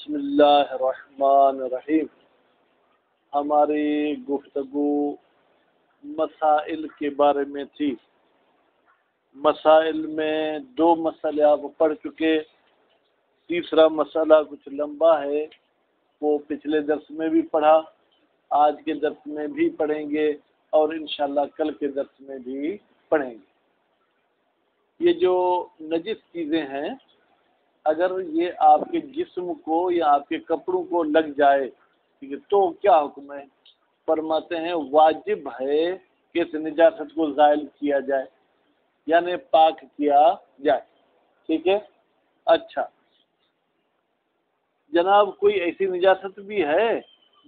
بسم اللہ الرحمن الرحیم. ہماری گفتگو مسائل کے بارے میں تھی. مسائل میں دو مسئلے آپ پڑھ چکے. تیسرا مسئلہ کچھ لمبا ہے، وہ پچھلے درس میں بھی پڑھا، آج کے درس میں بھی پڑھیں گے اور انشاءاللہ کل کے درس میں بھی پڑھیں گے. یہ جو نجس چیزیں ہیں، اگر یہ آپ کے جسم کو یا آپ کے کپڑوں کو لگ جائے تو کیا حکم ہے؟ فرماتے ہیں واجب ہے کہ اس نجاست کو زائل کیا جائے، یعنی پاک کیا جائے. ٹھیک ہے. اچھا جناب، کوئی ایسی نجاست بھی ہے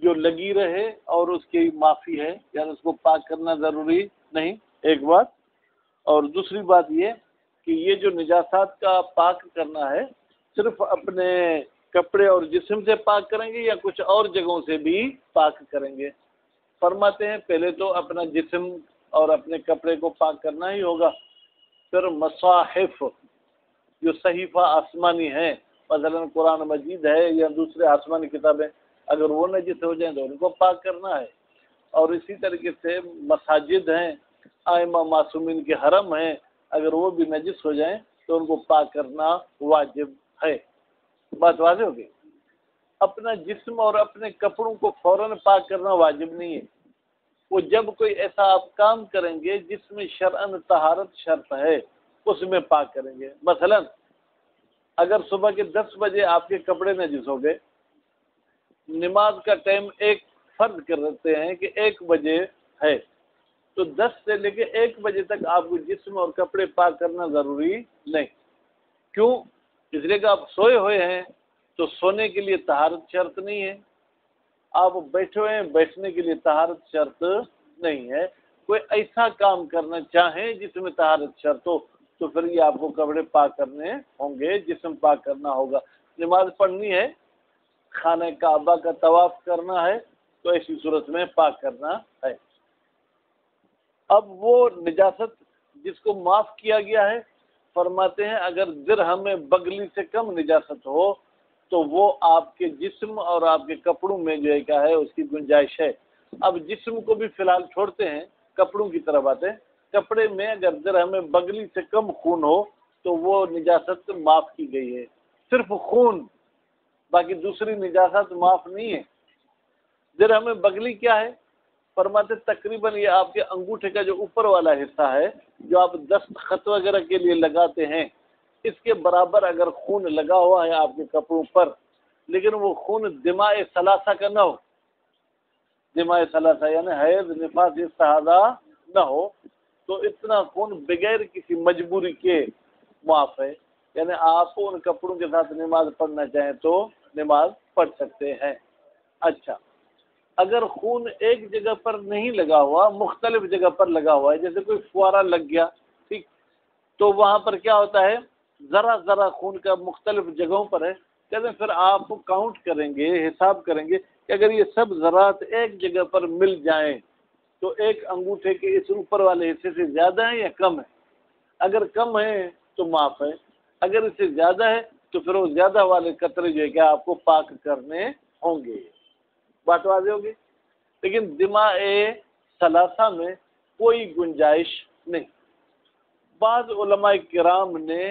جو لگی رہے اور اس کی معافی ہے، یعنی اس کو پاک کرنا ضروری نہیں؟ ایک بات. اور دوسری بات یہ کہ یہ جو نجاسات کا پاک کرنا ہے، صرف اپنے کپڑے اور جسم سے پاک کریں گے یا کچھ اور جگہوں سے بھی پاک کریں گے؟ فرماتے ہیں پہلے تو اپنا جسم اور اپنے کپڑے کو پاک کرنا ہی ہوگا. پھر مصاحف، جو صحیفہ آسمانی ہیں، مثلا قرآن مجید ہے یا دوسرے آسمانی کتابیں، اگر وہ نجس ہو جائیں تو ان کو پاک کرنا ہے. اور اسی طریقے سے مساجد ہیں، ائمہ معصومین کے حرم ہیں، اگر وہ بھی نجس ہو جائیں تو ان کو پاک کرنا واجب ہے. بات واضح ہوگی. اپنا جسم اور اپنے کپڑوں کو فوراً پاک کرنا واجب نہیں ہے. وہ جب کوئی ایسا آپ کام کریں گے جس میں شرعاً طہارت شرط ہے، اس میں پاک کریں گے. مثلا اگر صبح کے 10 بجے آپ کے کپڑے نجس ہو گئے، نماز کا ٹائم ایک فرض کر دیتے ہیں کہ 1 بجے ہے، تو 10 سے لے کے 1 بجے تک آپ کو جسم اور کپڑے پاک کرنا ضروری نہیں. کیوں؟ اس لیے کہ آپ سوئے ہوئے ہیں تو سونے کے لیے طہارت شرط نہیں ہے. آپ بیٹھے ہوئے ہیں، بیٹھنے کے لیے طہارت شرط نہیں ہے. کوئی ایسا کام کرنا چاہیں جس میں طہارت شرط ہو تو پھر یہ آپ کو کپڑے پاک کرنے ہوں گے، جسم پاک کرنا ہوگا. نماز پڑھنی ہے، خانہ کعبہ کا طواف کرنا ہے، تو ایسی صورت میں پاک کرنا ہے. اب وہ نجاست جس کو معاف کیا گیا ہے، فرماتے ہیں اگر درہم بغلی سے کم نجاست ہو تو وہ آپ کے جسم اور آپ کے کپڑوں میں جو ہے کیا ہے، اس کی گنجائش ہے. اب جسم کو بھی فی الحال چھوڑتے ہیں، کپڑوں کی طرف آتے ہیں. کپڑے میں اگر درہم بغلی سے کم خون ہو تو وہ نجاست معاف کی گئی ہے. صرف خون، باقی دوسری نجاست معاف نہیں ہے. درہم بغلی کیا ہے؟ فرماتے تقریباً یہ آپ کے انگوٹھے کا جو اوپر والا حصہ ہے، جو آپ دستخط وغیرہ کے لیے لگاتے ہیں، اس کے برابر اگر خون لگا ہوا ہے آپ کے کپڑوں پر، لیکن وہ خون دماء ثلاثہ کا نہ ہو، دماء ثلاثہ یعنی حیض، نفاس، استحاضہ نہ ہو، تو اتنا خون بغیر کسی مجبوری کے معاف ہے. یعنی آپ ان کپڑوں کے ساتھ نماز پڑھنا چاہیں تو نماز پڑھ سکتے ہیں. اچھا اگر خون ایک جگہ پر نہیں لگا ہوا، مختلف جگہ پر لگا ہوا ہے، جیسے کوئی فوارہ لگ گیا، ٹھیک، تو وہاں پر کیا ہوتا ہے، ذرا ذرا خون کا مختلف جگہوں پر ہے. کہتے ہیں پھر آپ کاؤنٹ کریں گے، حساب کریں گے کہ اگر یہ سب ذرات ایک جگہ پر مل جائیں تو ایک انگوٹھے کے اس اوپر والے حصے سے زیادہ ہیں یا کم ہے؟ اگر کم ہے تو معاف ہے، اگر اس سے زیادہ ہے تو پھر وہ زیادہ والے قطرے جو ہے کہ آپ کو پاک کرنے ہوں گے. بات واضح ہوگی. لیکن دماء ثلاثہ میں کوئی گنجائش نہیں. بعض علماء کرام نے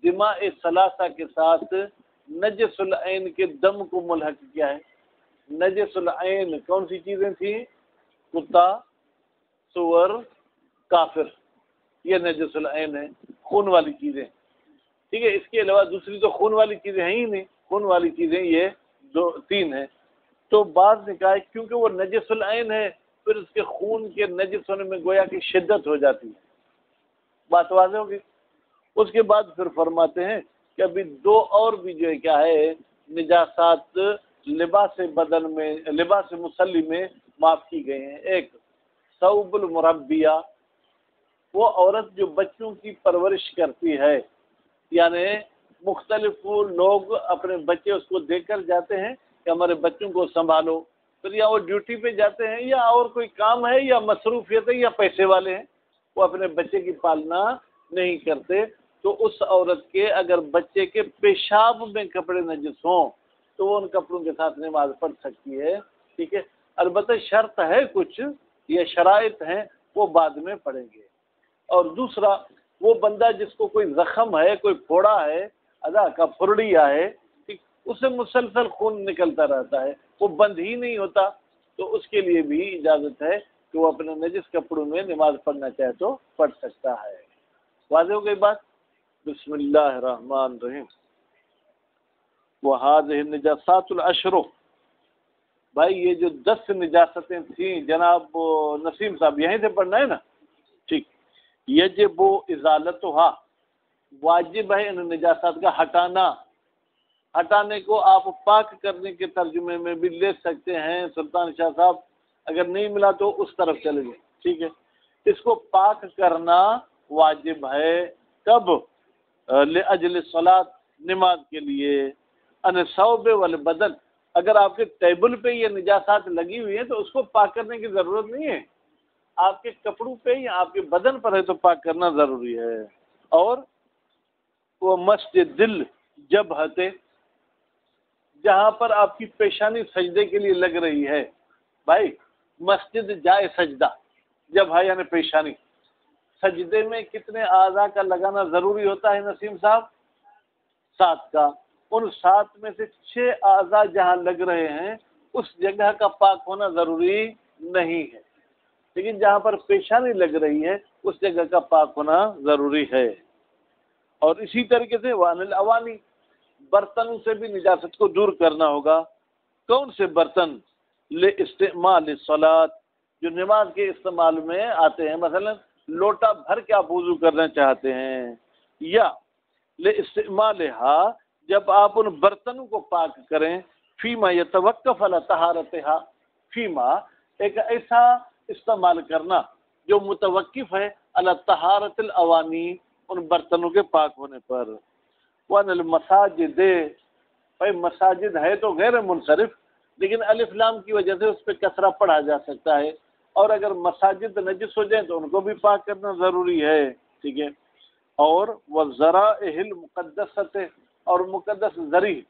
دماء ثلاثہ کے ساتھ نجس العین کے دم کو ملحق کیا ہے. نجس العین کون سی چیزیں تھیں؟ کتا، سور، کافر، یہ نجس العین ہے، خون والی چیزیں. ٹھیک ہے. اس کے علاوہ دوسری تو خون والی چیزیں ہیں ہی نہیں. خون والی چیزیں یہ 3 ہیں. تو بعض نے کہا کیونکہ وہ نجس العین ہے، پھر اس کے خون کے نجس ہونے میں گویا کی شدت ہو جاتی ہے. بات واضح ہوگی. اس کے بعد پھر فرماتے ہیں کہ ابھی 2 اور بھی جو ہے کیا ہے نجاسات لباس بدن میں، لباس مسلی میں معاف کی گئے ہیں. ایک ثوب المربیہ، وہ عورت جو بچوں کی پرورش کرتی ہے، یعنی مختلف لوگ اپنے بچے اس کو دے کر جاتے ہیں کہ ہمارے بچوں کو سنبھالو، پھر یا وہ ڈیوٹی پہ جاتے ہیں یا اور کوئی کام ہے یا مصروفیت ہے یا پیسے والے ہیں، وہ اپنے بچے کی پالنا نہیں کرتے، تو اس عورت کے اگر بچے کے پیشاب میں کپڑے نجس ہوں تو وہ ان کپڑوں کے ساتھ نماز پڑھ سکتی ہے، ٹھیک ہے۔ البتہ شرط ہے کچھ، یہ شرائط ہیں، وہ بعد میں پڑھیں گے۔ اور دوسرا، وہ بندہ جس کو کوئی زخم ہے، کوئی پھوڑا ہے، ادا کا پھرڑیا ہے، ٹھیک، اسے مسلسل خون نکلتا رہتا ہے، وہ بند ہی نہیں ہوتا، تو اس کے لیے بھی اجازت ہے کہ وہ اپنے نجس کپڑوں میں نماز پڑھنا چاہے تو پڑھ سکتا ہے۔ واضح ہو گئی بات؟ بسم اللہ الرحمن الرحیم۔ وَهَذِهِ النِّجَاسَاتُ الْعَشْرُ، بھائی یہ جو 10 نجاستیں تھیں، جناب نسیم صاحب یہیں سے پڑھنا ہے نا؟ ٹھیک۔ یجب ازالتها، واجب ہے ان نجاست کا ہٹانا۔ ہٹانے کو آپ پاک کرنے کے ترجمے میں بھی لے سکتے ہیں سلطان شاہ صاحب، اگر نہیں ملا تو اس طرف چلے گئے، ٹھیک ہے۔ اس کو پاک کرنا واجب ہے، کب؟ لأجل الصلاۃ، نماز کے لیے۔ ان الثوب والبدن، اگر آپ کے ٹیبل پہ یہ نجاسات لگی ہوئی ہیں تو اس کو پاک کرنے کی ضرورت نہیں ہے، آپ کے کپڑوں پہ یا آپ کے بدن پر ہے تو پاک کرنا ضروری ہے۔ اور وہ مسجد دل جبہتے، جہاں پر آپ کی پیشانی سجدے کے لیے لگ رہی ہے، بھائی مسجد جائے سجدہ، جبہہ یعنی پیشانی، سجدے میں کتنے اعضاء کا لگانا ضروری ہوتا ہے نسیم صاحب؟ 7 کا۔ ان 7 میں سے 6 اعضاء جہاں لگ رہے ہیں اس جگہ کا پاک ہونا ضروری نہیں ہے، لیکن جہاں پر پیشانی لگ رہی ہے اس جگہ کا پاک ہونا ضروری ہے۔ اور اسی طریقے سے وان الاوانی، برتنوں سے بھی نجاست کو دور کرنا ہوگا۔ کون سے برتن؟ لاستعمال الصلاۃ، جو نماز کے استعمال میں آتے ہیں، مثلا لوٹا بھر کے آپ وضو کرنا چاہتے ہیں، یا لاستعمالها، جب آپ ان برتنوں کو پاک کریں، فیما یتوقف علی طہارتها، فیما ایک ایسا استعمال کرنا جو متوقف ہے علی طہارت الاوانی، ان برتنوں کے پاک ہونے پر۔ وان المساجد، بھائی مساجد ہے تو غیر منصرف، لیکن الف لام کی وجہ سے اس پہ کسرہ پڑھا جا سکتا ہے، اور اگر مساجد نجس ہو جائیں تو ان کو بھی پاک کرنا ضروری ہے، ٹھیک ہے۔ اور وذرائع المقدسۃ، اور مقدس ذریع،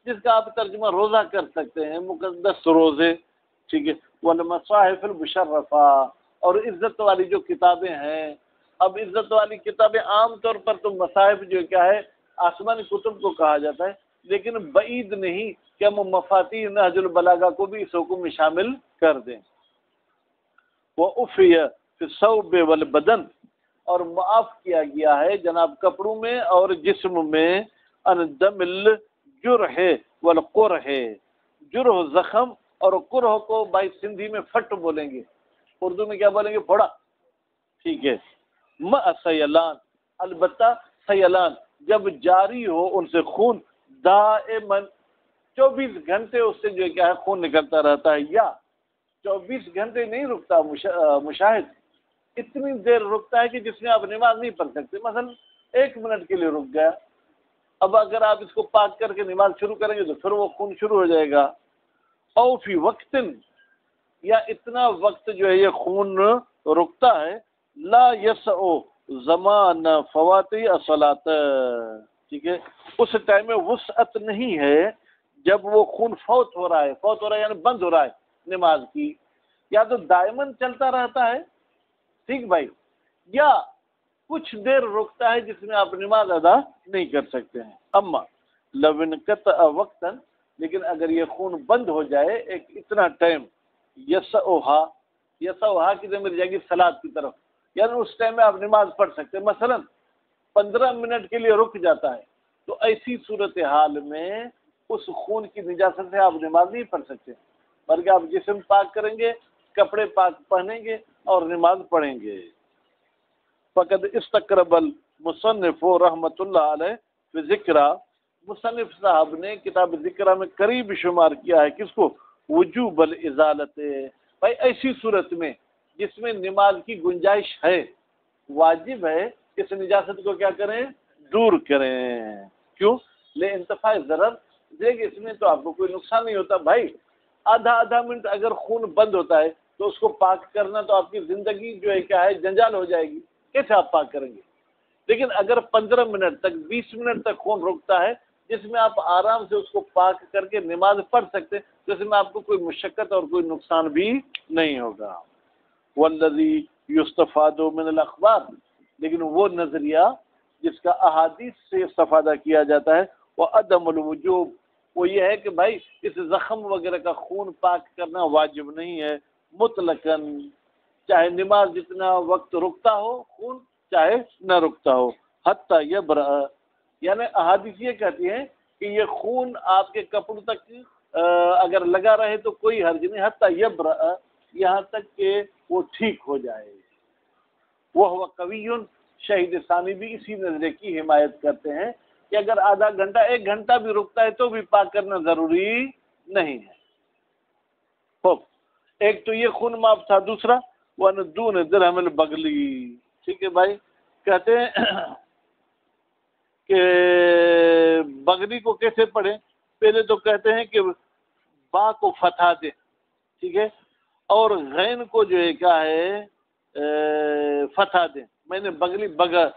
جس کا آپ ترجمہ روزہ کر سکتے ہیں، مقدس روزے، ٹھیک ہے۔ والمصاحف المشرفہ، اور عزت والی جو کتابیں ہیں، اب عزت والی کتابیں عام طور پر تو مصاحف جو کیا ہے آسمانی کتب کو کہا جاتا ہے، لیکن بعید نہیں کہ ہم مفاتیح نہج البلاغہ کو بھی اس حکم میں شامل کر دیں۔ وَأُفِيَ فِي الثَّوْبِ وَالْبَدَنِ، اور معاف کیا گیا ہے جناب کپڑوں میں اور جسم میں، ان دم الجرح والقرح، جرح زخم، اور قرح کو بھائی سندھی میں فٹ بولیں گے، اردو میں کیا بولیں گے؟ پھوڑا، ٹھیک ہے۔ مع سیلان، البتہ سیلان، جب جاری ہو ان سے خون، دائماً 24 گھنٹے اس سے جو کیا ہے خون نکلتا رہتا ہے، یا 24 گھنٹے نہیں رکتا، مشاہد اتنی دیر رکتا ہے کہ جس میں آپ نماز نہیں پڑھ سکتے، مثلا 1 منٹ کے لیے رک گیا، اب اگر آپ اس کو پاک کر کے نماز شروع کریں گے تو پھر وہ خون شروع ہو جائے گا۔ او فی وقت، یا اتنا وقت جو ہے یہ خون رکتا ہے، لا یسع زمان فواتی الصلاۃ، ٹھیک ہے، اس ٹائم میں وسعت نہیں ہے جب وہ خون فوت ہو رہا ہے، فوت ہو رہا ہے یعنی بند ہو رہا ہے نماز کی، یا تو دائماً چلتا رہتا ہے، ٹھیک بھائی، یا کچھ دیر رکتا ہے جس میں آپ نماز ادا نہیں کر سکتے ہیں۔ اما لو انقطع وقتا، لیکن اگر یہ خون بند ہو جائے ایک اتنا ٹائم، یسعھا کی ضمیر جائے گی صلاۃ کی طرف، یعنی اس ٹائم میں آپ نماز پڑھ سکتے ہیں، مثلا 15 منٹ کے لیے رک جاتا ہے، تو ایسی صورتحال میں اس خون کی نجاست سے آپ نماز نہیں پڑھ سکتے، بلکہ آپ جسم پاک کریں گے، کپڑے پاک پہنیں گے اور نماز پڑھیں گے۔ فقد استقرب المصنف رحمۃ اللہ علیہ فی ذکرہ، مصنف صاحب نے کتاب ذکرہ میں قریب شمار کیا ہے کس کو؟ وجوب الازالت، بھائی ایسی صورت میں جس میں نماز کی گنجائش ہے، واجب ہے اس نجاست کو کیا کریں؟ دور کریں۔ کیوں؟ لے انتفاع ضرر، دیکھ اس میں تو آپ کو کوئی نقصان نہیں ہوتا، بھائی آدھا منٹ اگر خون بند ہوتا ہے تو اس کو پاک کرنا تو آپ کی زندگی جو ہے کیا ہے جنجال ہو جائے گی، کیسے آپ پاک کریں گے؟ لیکن اگر 15 منٹ تک 20 منٹ تک خون رکتا ہے جس میں آپ آرام سے اس کو پاک کر کے نماز پڑھ سکتے، جس میں آپ کو کوئی مشقت اور کوئی نقصان بھی نہیں ہوگا۔ والذی یستفاد من الاخبار، لیکن وہ نظریہ جس کا احادیث سے استفادہ کیا جاتا ہے، وہ عدم الوجوب، وہ یہ ہے کہ بھائی اس زخم وغیرہ کا خون پاک کرنا واجب نہیں ہے مطلقاً، چاہے نماز جتنا وقت رکتا ہو خون چاہے نہ رکتا ہو، حتی یبرأ، یعنی احادیث یہ کہتی ہیں کہ یہ خون آپ کے کپڑوں تک اگر لگا رہے تو کوئی حرج نہیں، حتی یبرأ، یہاں تک کہ وہ ٹھیک ہو جائے۔ وہ قوی، شہید ثانی بھی اسی نظریے کی حمایت کرتے ہیں کہ اگر آدھا گھنٹہ 1 گھنٹہ بھی رکتا ہے تو بھی پاک کرنا ضروری نہیں ہے۔ خوب، ایک تو یہ خون معاف تھا، دوسرا وَنَدُونَ دِرْهَمِ الْبَغْلِ، ٹھیک ہے بھائی، کہتے ہیں کہ بغلی کو کیسے پڑھیں؟ پہلے تو کہتے ہیں کہ با کو فتح دے، ٹھیک ہے، اور غین کو جو ہے کیا ہے فتح دیں۔ میں نے بغلی بغل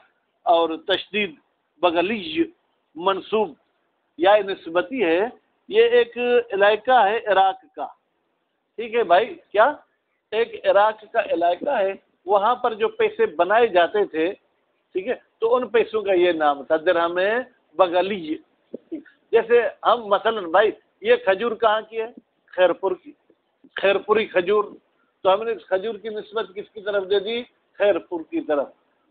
اور تشدید بغلی منصوب یا نسبتی ہے، یہ ایک علاقہ ہے عراق کا، ٹھیک ہے بھائی، کیا ایک عراق کا علاقہ ہے، وہاں پر جو پیسے بنائے جاتے تھے، ٹھیک ہے، تو ان پیسوں کا یہ نام تھا درہم بغلی۔ جیسے ہم مثلا بھائی یہ کھجور کہاں کی ہے؟ خیرپور کی، خیرپوری کھجور، تو ہم نے اس کھجور کی نسبت کس کی طرف دے دی؟ خیرپور کی طرف۔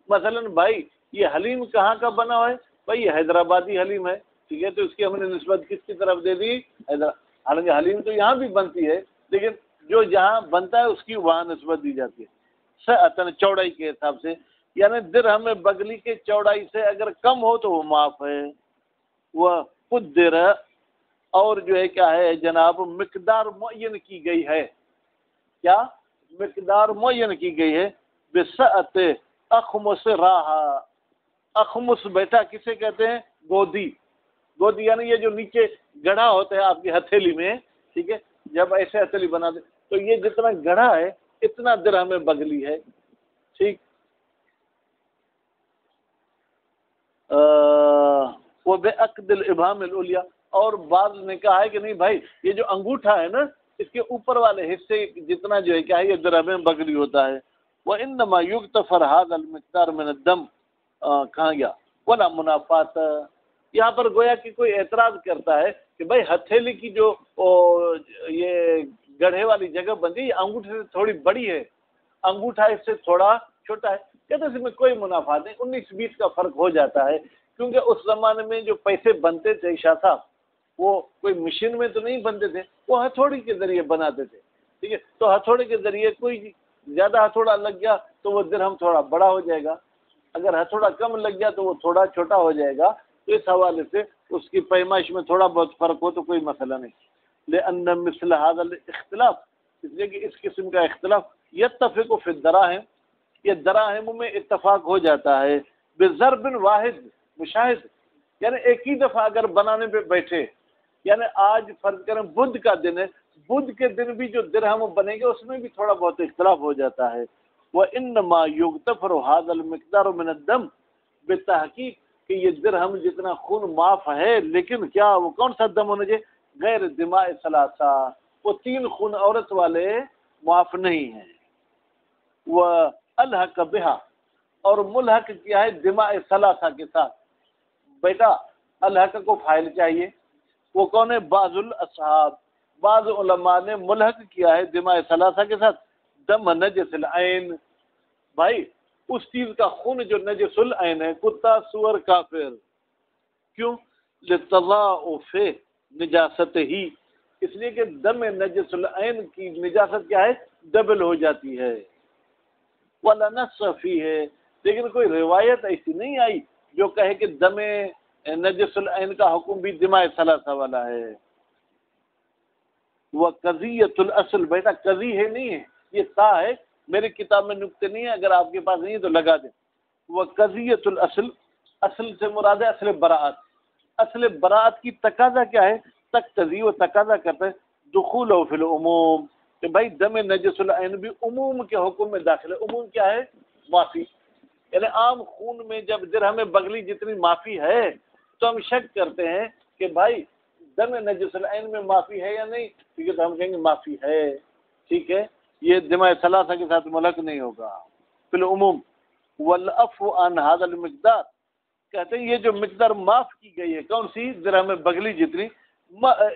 مثلا بھائی یہ حلیم کہاں کا بنا ہوا ہے؟ بھائی یہ حیدرآبادی حلیم ہے، ٹھیک ہے، تو اس کی ہم نے نسبت کس کی طرف دے دی؟ حالانکہ حلیم تو یہاں بھی بنتی ہے، لیکن جو جہاں بنتا ہے اس کی وہاں نسبت دی جاتی ہے سعتاً، چوڑائی کے حساب سے، یعنی درہم بغلی کے چوڑائی سے اگر کم ہو تو وہ معاف ہے۔ وہ قدر، اور جو ہے کیا ہے جناب مقدار معین کی گئی ہے، کیا مقدار معین کی گئی ہے، بسعت اخمس راہا، اخمس بیٹا کسے کہتے ہیں؟ گودی، گودی یعنی یہ جو نیچے گڑھا ہوتا ہے آپ کی ہتھیلی میں، ٹھیک ہے، جب ایسے ہتھیلی بنا دے تو یہ جتنا گڑھا ہے اتنا درہم بغلی ہے، ٹھیک۔ وہ بے عقد الابہام العلیٰ، اور بعض نے کہا ہے کہ نہیں بھائی یہ جو انگوٹھا ہے نا اس کے اوپر والے حصے جتنا جو ہے کیا ہے یہ درہم بغلی ہوتا ہے۔ وانما یغتفر هذا المقدار من الدم، کہاں گیا؟ ولا منافات، یہاں پر گویا کہ کوئی اعتراض کرتا ہے کہ بھائی ہتھیلی کی جو یہ گڑھے والی جگہ بنتی ہے یہ انگوٹھے سے تھوڑی بڑی ہے، انگوٹھا اس سے تھوڑا چھوٹا ہے، کہتے ہیں اس میں کوئی منافات نہیں، 19-20 کا فرق ہو جاتا ہے، کیونکہ اس زمانے میں جو پیسے بنتے تھے شاہ صاحب وہ کوئی مشین میں تو نہیں بنتے تھے، وہ ہتھوڑی کے ذریعے بناتے تھے، ٹھیک ہے، تو ہتھوڑے کے ذریعے کوئی زیادہ ہتھوڑا لگ گیا تو وہ درہم تھوڑا بڑا ہو جائے گا، اگر ہتھوڑا کم لگ گیا تو وہ تھوڑا چھوٹا ہو جائے گا، تو اس حوالے سے اس کی پیمائش میں تھوڑا بہت فرق ہو تو کوئی مسئلہ نہیں۔ لأن مثل هذا الاختلاف، اس لیے کہ اس قسم کا اختلاف یتفق فی الدراہم، یہ دراہم میں اتفاق ہو جاتا ہے، بضرب واحد مشاہد، یعنی ایک ہی دفعہ اگر بنانے پہ بیٹھے، یعنی آج فرض کریں بدھ کا دن ہے، بدھ کے دن بھی جو درہم بنے گے اس میں بھی تھوڑا بہت اختلاف ہو جاتا ہے۔ وانما یغتفر هذا المقدار من الدم، بتحقیق کہ یہ درہم جتنا خون معاف ہے، لیکن کیا وہ کون سا دم ہونا چاہیے؟ غیر دماء ثلاثہ، وہ 3 خون عورت والے معاف نہیں ہیں۔ وہ الحق بہا، اور ملحق کیا ہے دماء ثلاثہ کے ساتھ، بیٹا الحق کو فاعل چاہیے، وہ کون ہے؟ بعض الاصحاب، بعض علماء نے ملحق کیا ہے دماء ثلاثہ کے ساتھ دم نجس العین، بھائی اس چیز کا خون جو نجس العین ہے، کتا سور کافر، کیوں؟ لتضاعف نجاست ہی، اس لیے کہ دم نجس العین کی نجاست کیا ہے؟ ڈبل ہو جاتی ہے۔ ولا نص فی ہے، لیکن کوئی روایت ایسی نہیں آئی جو کہے کہ دم نجس العین کا حکم بھی دماء ثلاثہ والا ہے۔ وہ قضیت الاصل، بیٹا قضی ہے نہیں ہے، یہ تا ہے، میری کتاب میں نقطے نہیں ہے، اگر آپ کے پاس نہیں ہے تو لگا دیں۔ وہ قضیت الاصل، اصل سے مراد ہے اصل براءت، اصل براءت کی تقاضا کیا ہے؟ تقتضی، و تقاضا کرتا ہے دخول فی العموم، کہ بھائی دم نجس العین بھی عموم کے حکم میں داخل ہے۔ عموم کیا ہے؟ معافی، یعنی عام خون میں جب درہم بغلی جتنی معافی ہے تو ہم شک کرتے ہیں کہ بھائی دم نجس العین میں معافی ہے یا نہیں، ٹھیک ہے، تو ہم کہیں گے معافی ہے، ٹھیک ہے، یہ دماء ثلاثہ کے ساتھ ملحق نہیں ہوگا فی العموم۔ والعفو عن هذا المقدار، کہتے ہیں یہ جو مقدار معاف کی گئی ہے، کون سی؟ درہم بغلی جتنی،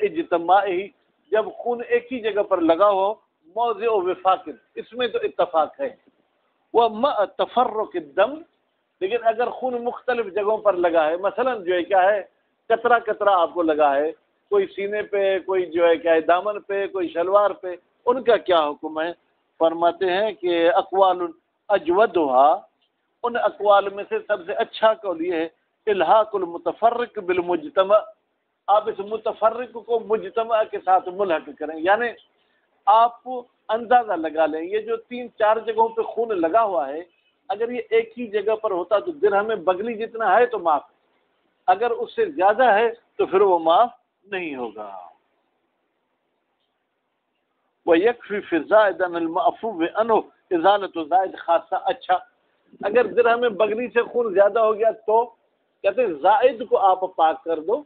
اجتماع ہی، جب خون ایک ہی جگہ پر لگا ہو، موضع وفاق، اس میں تو اتفاق ہے، وہ تفرق الدم، لیکن اگر خون مختلف جگہوں پر لگا ہے، مثلا جو ہے کیا ہے، قطرہ قطرہ آپ کو لگا ہے، کوئی سینے پہ، کوئی جو ہے کیا ہے دامن پہ، کوئی شلوار پہ، ان کا کیا حکم ہے؟ فرماتے ہیں کہ اقوال اجودھا، ان اقوال میں سے سب سے اچھا قول یہ ہے الحاق المتفرق بالمجتمع، آپ اس متفرق کو مجتمع کے ساتھ ملحق کریں، یعنی آپ اندازہ لگا لیں یہ جو 3-4 جگہوں پہ خون لگا ہوا ہے، اگر یہ ایک ہی جگہ پر ہوتا تو درہم بغلی جتنا ہے تو معاف ہے، اگر اس سے زیادہ ہے تو پھر وہ معاف نہیں ہوگا۔ وَيَكْفِي فِي الزَّائِدِ عَنِ الْمَعْفُوِّ عَنْهُ إِزَالَةُ زائد خاصہ، اچھا اگر درہم بغلی سے خون زیادہ ہو گیا تو کہتے ہیں زائد کو آپ پاک کر دو،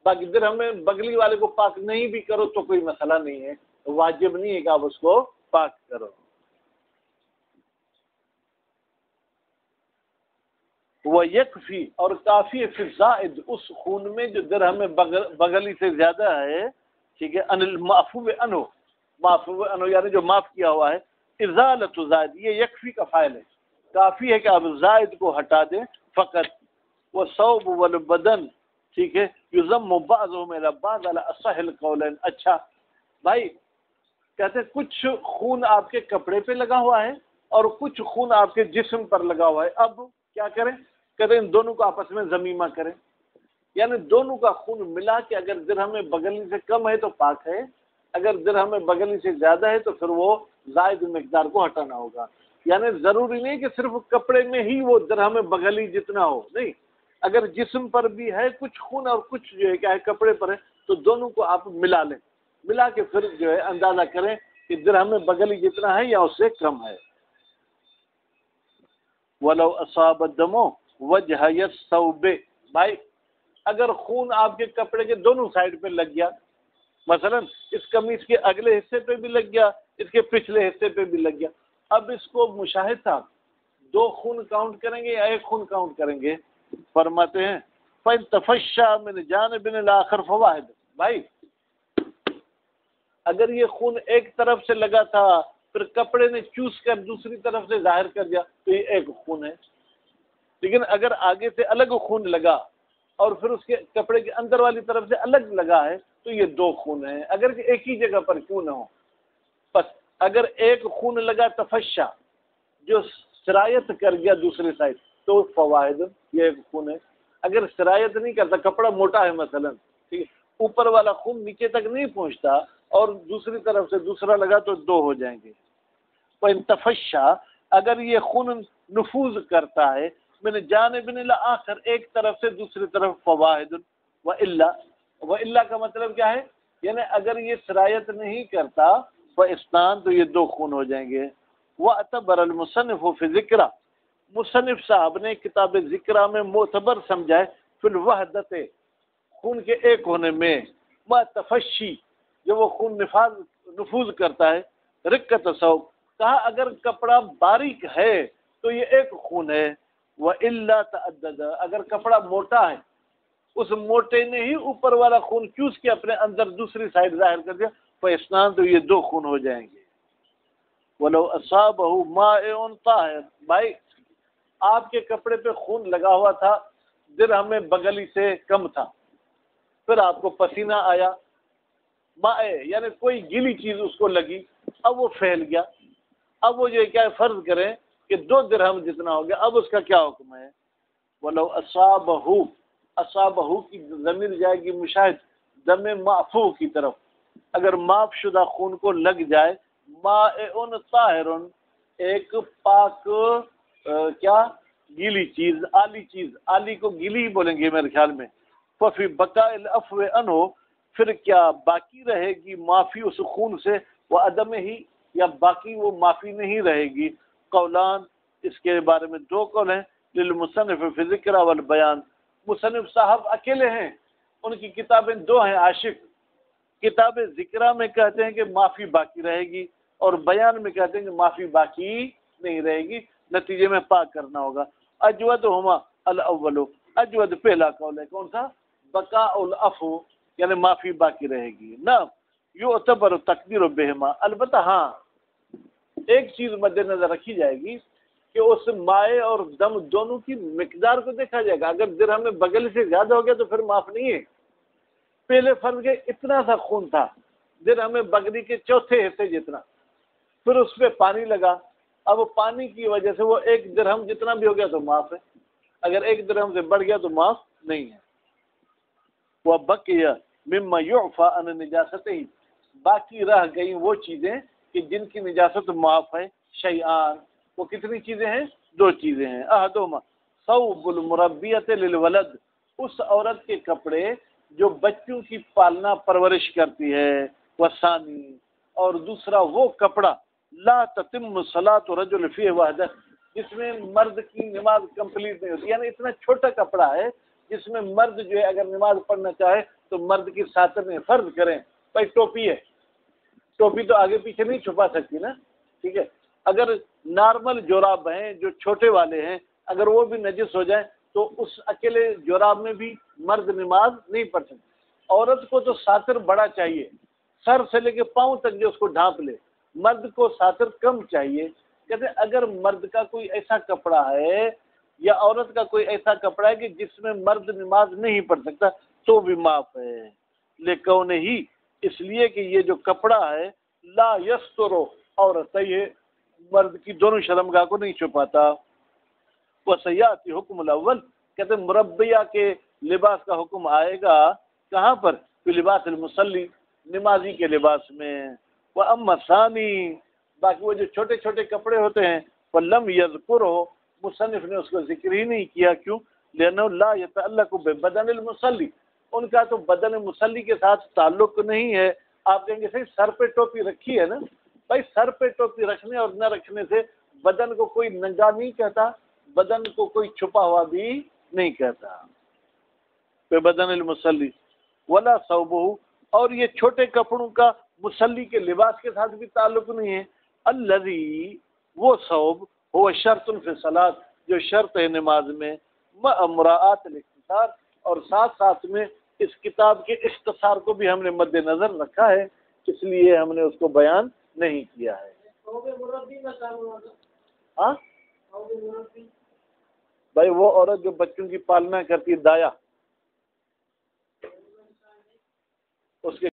باقی درہم بغلی والے کو پاک نہیں بھی کرو تو کوئی مسئلہ نہیں ہے، واجب نہیں ہے کہ آپ اس کو پاک کرو۔ وَيَكْفِي، اور کافی ہے، فی الزائد، اس خون میں جو درہم بغلی سے زیادہ ہے، ٹھیک ہے، عن المعفو عنہ، معفو عنہ یعنی جو معاف کیا ہوا ہے، ازالت زائد، یہ یکفی کا فاعل ہے، کافی ہے کہ آپ زائد کو ہٹا دیں فقط۔ وَالثَّوْبُ وَالْبَدَنُ، ٹھیک ہے، یُضَمُّ بَعْضُهُمْ إِلَى بَعْضٍ عَلَى أَصَحِّ الْقَوْلَيْنِ، اچھا بھائی کہتے ہیں کچھ خون آپ کے کپڑے پہ لگا ہوا ہے اور کچھ خون آپ کے جسم پر لگا ہوا ہے، اب کیا کریں؟ کہتے ہیں ان دونوں کو آپس میں ضمیمہ کریں، یعنی دونوں کا خون ملا کے اگر درہم بغلی سے کم ہے تو پاک ہے، اگر درہم بغلی سے زیادہ ہے تو پھر وہ زائد مقدار کو ہٹانا ہوگا، یعنی ضروری نہیں کہ صرف کپڑے میں ہی وہ درہم بغلی جتنا ہو، نہیں، اگر جسم پر بھی ہے کچھ خون اور کچھ جو ہے کیا ہے کپڑے پر ہے تو دونوں کو آپ ملا لیں، ملا کے پھر جو ہے اندازہ کریں کہ درہم بغلی جتنا ہے یا اس سے کم ہے۔ وَلَوْ أَصَابَ الدَّمُ وَجْهَ الثَّوْبِ، بھائی اگر خون آپ کے کپڑے کے دونوں سائڈ پہ لگ گیا، مثلا اس قمیص کے اگلے حصے پہ بھی لگ گیا، اس کے پچھلے حصے پہ بھی لگ گیا، اب اس کو مشاہد صاحب 2 خون کاؤنٹ کریں گے یا 1 خون کاؤنٹ کریں گے؟ فرماتے ہیں فَإِن تَفَشَّى مِنْ جَانِبٍ الْآخَرِ فَوَاحِدٌ، بھائی اگر یہ خون ایک طرف سے لگا تھا پھر کپڑے نے چوس کر دوسری طرف سے ظاہر کر دیا تو یہ 1 خون ہے، لیکن اگر آگے سے الگ خون لگا اور پھر اس کے کپڑے کے اندر والی طرف سے الگ لگا ہے تو یہ 2 خون ہیں، اگر کہ ایک ہی جگہ پر کیوں نہ ہو۔ بس اگر 1 خون لگا تفشا جو سرایت کر گیا دوسری سائڈ تو فواہد، یہ 1 خون ہے، اگر سرایت نہیں کرتا، کپڑا موٹا ہے مثلا، ٹھیک ہے، اوپر والا خون نیچے تک نہیں پہنچتا اور دوسری طرف سے دوسرا لگا تو 2 ہو جائیں گے۔ وَإِن تَفَشَّى، اگر یہ خون نفوذ کرتا ہے من جانب الآخر، ایک طرف سے دوسری طرف، فواحد، وَإِلَّا کا مطلب کیا ہے؟ یعنی اگر یہ سرایت نہیں کرتا فَإِسْنَانِ، تو یہ 2 خون ہو جائیں گے۔ وَاعْتَبَرَ الْمُصَنِّفُ فِي ذِكْرَ، مصنف صاحب نے کتاب ذکرہ میں معتبر سمجھائے فی الوحدت، خون کے ایک ہونے میں، ما تفشی، جو وہ خون نفوذ کرتا ہے، رقت ثوب، کہا اگر کپڑا باریک ہے تو یہ 1 خون ہے، وَإِلَّا تَعَدَّدَ، اگر کپڑا موٹا ہے اس موٹے نے ہی اوپر والا خون چوس کے اپنے اندر دوسری سائڈ ظاہر کر دیا فَإِسْنَانِ، تو یہ 2 خون ہو جائیں گے۔ وَلَوْ أَصَابَهُ مَاءٌ طَاهِرٌ، بھائی آپ کے کپڑے پہ خون لگا ہوا تھا، درہم بغلی سے کم تھا، پھر آپ کو پسینہ آیا، ماء یعنی کوئی گیلی چیز اس کو لگی، اب وہ پھیل گیا، اب وہ یہ کیا فرض کریں کہ 2 درہم جتنا ہو گیا، اب اس کا کیا حکم ہے؟ وَلَوْ أَصَابَهُ، اصابہ کی ضمیر جائے گی مشاہد دم معفو کی طرف، اگر معاف شدہ خون کو لگ جائے، ماء طاہر، ایک پاک کیا گیلی چیز، آلی چیز، آلی کو گیلی ہی بولیں گے میرے خیال میں، ففی بقاء العفو عنہ، پھر کیا باقی رہے گی معافی اس خون سے، وہ عدم ہی، یا باقی وہ معافی نہیں رہے گی؟ قولان، اس کے بارے میں 2 قول ہیں، للمصنف فی ذکر والبیان، مصنف صاحب اکیلے ہیں ان کی کتابیں دو ہیں عاشق، کتاب ذکرہ میں کہتے ہیں کہ معافی باقی رہے گی، اور بیان میں کہتے ہیں کہ معافی باقی نہیں رہے گی، نتیجے میں پاک کرنا ہوگا۔ اجودہما الاول، اجود پہلا قول ہے، کون سا؟ بقاء العفو، یعنی معافی باقی رہے گی نا۔ یعتبر تقدیر بہما، البتہ ہاں ایک چیز مد نظر رکھی جائے گی کہ اس مائع اور دم دونوں کی مقدار کو دیکھا جائے گا۔ اگر درہم میں بغل سے زیادہ ہو گیا تو پھر معاف نہیں ہے۔ پہلے فرض کے اتنا سا خون تھا، درہم بغلی کے چوتھے حصے جتنا، پھر اس پہ پانی لگا، اب پانی کی وجہ سے وہ ایک درہم جتنا بھی ہو گیا تو معاف ہے، اگر ایک درہم سے بڑھ گیا تو معاف نہیں ہے۔ وَبَقِيَ مِمَّا يُعْفَى عَنْ نِجَاسَتِهِ، باقی رہ گئی وہ چیزیں کہ جن کی نجاست معاف ہے، شیئان، وہ کتنی چیزیں ہیں؟ دو چیزیں ہیں۔ احدہما ثوب المربیۃ للولد، اس عورت کے کپڑے جو بچوں کی پالنا پرورش کرتی ہے، وثانی، اور دوسرا وہ کپڑا لا تتم صلاۃ رجل فیہ وحدہ، جس میں مرد کی نماز کمپلیٹ نہیں ہوتی، یعنی اتنا چھوٹا کپڑا ہے جس میں مرد جو ہے اگر نماز پڑھنا چاہے تو مرد کی ساتر میں فرض کریں بھائی ٹوپی ہے، ٹوپی تو آگے پیچھے نہیں چھپا سکتی نا، ٹھیک ہے، اگر نارمل جوراب ہیں جو چھوٹے والے ہیں، اگر وہ بھی نجس ہو جائیں تو اس اکیلے جوراب میں بھی مرد نماز نہیں پڑھ سکتی۔ عورت کو تو ساتر بڑا چاہیے، سر سے لے کے پاؤں تک جو اس کو ڈھانپ لے، مرد کو ساتر کم چاہیے۔ کہتے ہیں اگر مرد کا کوئی ایسا کپڑا ہے یا عورت کا کوئی ایسا کپڑا ہے کہ جس میں مرد نماز نہیں پڑھ سکتا تو بھی معاف ہے، لیکن ہی اس لیے کہ یہ جو کپڑا ہے لا یسترو عورت، یہ مرد کی دونوں شرمگاہ کو نہیں چھپاتا۔ وسیاتی حکم الاول، کہتے ہیں مربیہ کے لباس کا حکم آئے گا کہاں پر؟ فی لباس المصلی، نمازی کے لباس میں۔ واما ثانی، باقی وہ جو چھوٹے چھوٹے کپڑے ہوتے ہیں، فلم یذکرہ، مصنف نے اس کو ذکر ہی نہیں کیا، کیوں؟ لأنه لا يتعلق ببدن المصلی، ان کا تو بدن مصلی کے ساتھ تعلق نہیں ہے۔ آپ کہیں گے صحیح سر پہ ٹوپی رکھی ہے نا، بھائی سر پہ ٹوپی رکھنے اور نہ رکھنے سے بدن کو کوئی ننگا نہیں کہتا، بدن کو کوئی چھپا ہوا بھی نہیں کہتا۔ پہ بدن المصلی ولا ثوبہ، اور یہ چھوٹے کپڑوں کا مصلی کے لباس کے ساتھ بھی تعلق نہیں ہے۔ الذی، وہ ثوب، وہ شرط فی الصلاۃ، جو شرط ہے نماز میں، مراعات الاختصار، اور ساتھ ساتھ میں اس کتاب کے اختصار کو بھی ہم نے مد نظر رکھا ہے، اس لیے ہم نے اس کو بیان نہیں کیا ہے۔ ہاں بھائی وہ عورت جو بچوں کی پالنا کرتی ہے، دایا، اس کے